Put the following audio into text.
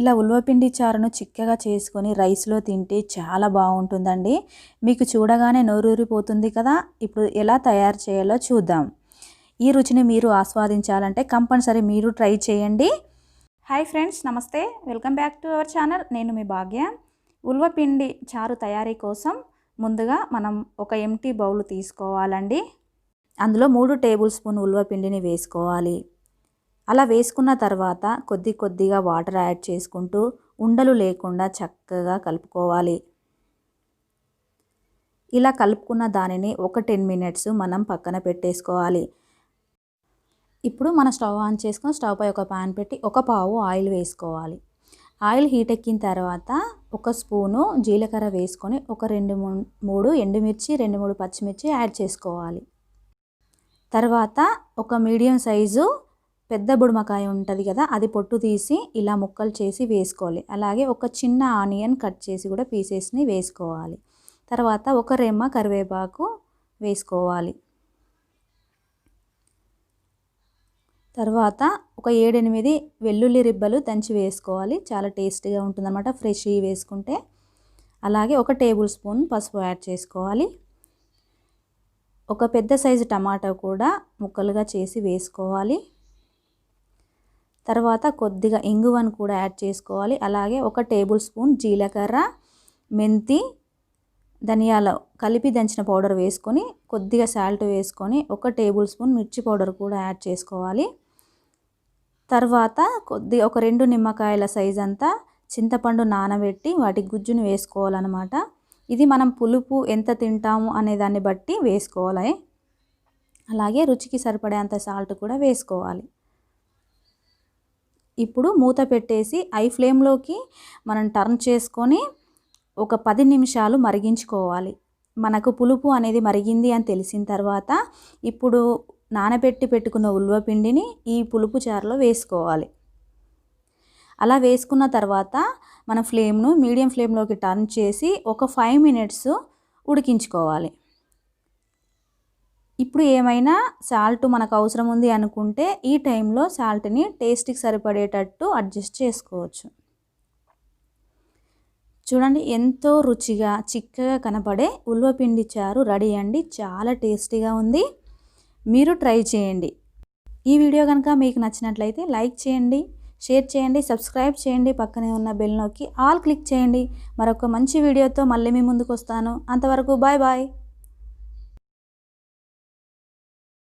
ఇలా ఉలవపిండి చారును చిక్కగా చేసుకొని రైస్లో తింటే చాలా బాగుంటుందండి. మీకు చూడగానే నోరూరిపోతుంది కదా. ఇప్పుడు ఎలా తయారు చేయాలో చూద్దాం. ఈ రుచిని మీరు ఆస్వాదించాలంటే కంపల్సరీ మీరు ట్రై చేయండి. హాయ్ ఫ్రెండ్స్, నమస్తే, welcome back to our channel. నేను మీ భాగ్య. ఉలవపిండి చారు తయారీ కోసం ముందుగా మనం ఒక ఎంటీ బౌల్ తీసుకోవాలండి. అందులో 3 టేబుల్ స్పూన్ ఉలవపిండిని వేసుకోవాలి. అలా వేసుకున్న తర్వాత కొద్దిగా వాటర్ యాడ్ చేసుకుంటూ ఉండలు లేకుండా చక్కగా కలుపుకోవాలి. ఇలా కలుపుకున్న దానిని ఒక 10 మినిట్స్ మనం పక్కన పెట్టేసుకోవాలి. ఇప్పుడు మన స్టవ్ ఆన్ చేసుకొని స్టవ్ పై ఒక పాన్ పెట్టి ఒక పావు ఆయిల్ వేసుకోవాలి. ఆయిల్ హీట్ ఎక్కిన తర్వాత ఒక స్పూను జీలకర్ర వేసుకొని ఒక 2-3 ఎండుమిర్చి 2-3 పచ్చిమిర్చి యాడ్ చేసుకోవాలి. తర్వాత ఒక మీడియం సైజు పెద్ద బుడమకాయ ఉంటుంది కదా, అది పొట్టు తీసి ఇలా ముక్కలు చేసి వేసుకోవాలి. అలాగే ఒక చిన్న ఆనియన్ కట్ చేసి కూడా పీసెస్ని వేసుకోవాలి. తర్వాత ఒక రెమ్మ కరివేపాకు వేసుకోవాలి. తర్వాత ఒక 7-8 వెల్లుల్లి రిబ్బలు దంచి వేసుకోవాలి. చాలా టేస్టీగా ఉంటుందన్నమాట ఫ్రెష్ వేసుకుంటే. అలాగే ఒక టేబుల్ స్పూన్ పసుపు యాడ్ చేసుకోవాలి. ఒక పెద్ద సైజు టమాటా కూడా ముక్కలుగా చేసి వేసుకోవాలి. తర్వాత కొద్దిగా ఇంగువను కూడా యాడ్ చేసుకోవాలి. అలాగే ఒక టేబుల్ స్పూన్ జీలకర్ర, మెంతి, ధనియాలు కలిపి దంచిన పౌడర్ వేసుకొని కొద్దిగా సాల్ట్ వేసుకొని ఒక టేబుల్ స్పూన్ మిర్చి పౌడర్ కూడా యాడ్ చేసుకోవాలి. తర్వాత ఒక 2 నిమ్మకాయల సైజ్ అంతా చింతపండు నానబెట్టి వాటి గుజ్జును వేసుకోవాలన్నమాట. ఇది మనం పులుపు ఎంత తింటాము అనే దాన్ని బట్టి వేసుకోవాలి. అలాగే రుచికి సరిపడేంత సాల్ట్ కూడా వేసుకోవాలి. ఇప్పుడు మూత పెట్టేసి ఐ ఫ్లేమ్లోకి మనం టర్న్ చేసుకొని ఒక 10 నిమిషాలు మరిగించుకోవాలి. మనకు పులుపు అనేది మరిగింది అని తెలిసిన తర్వాత ఇప్పుడు నానబెట్టి పెట్టుకున్న ఉలవపిండిని ఈ పులుపు చారులో వేసుకోవాలి. అలా వేసుకున్న తర్వాత మన ఫ్లేమ్ను మీడియం ఫ్లేమ్లోకి టర్న్ చేసి ఒక 5 మినిట్స్ ఉడికించుకోవాలి. ఇప్పుడు ఏమైనా సాల్ట్ మనకు అవసరం ఉంది అనుకుంటే ఈ టైంలో సాల్ట్ని టేస్ట్కి సరిపడేటట్టు అడ్జస్ట్ చేసుకోవచ్చు. చూడండి, ఎంతో రుచిగా చిక్కగా కనపడే ఉలవపిండి చారు రెడీ అండి. చాలా టేస్టీగా ఉంది. మీరు ట్రై చేయండి. ఈ వీడియో కనుక మీకు నచ్చినట్లయితే లైక్ చేయండి, షేర్ చేయండి, సబ్స్క్రైబ్ చేయండి. పక్కనే ఉన్న బెల్ నొక్కి ఆల్ క్లిక్ చేయండి. మరొక మంచి వీడియోతో మళ్ళీ మీ ముందుకు వస్తాను. అంతవరకు బాయ్ బాయ్.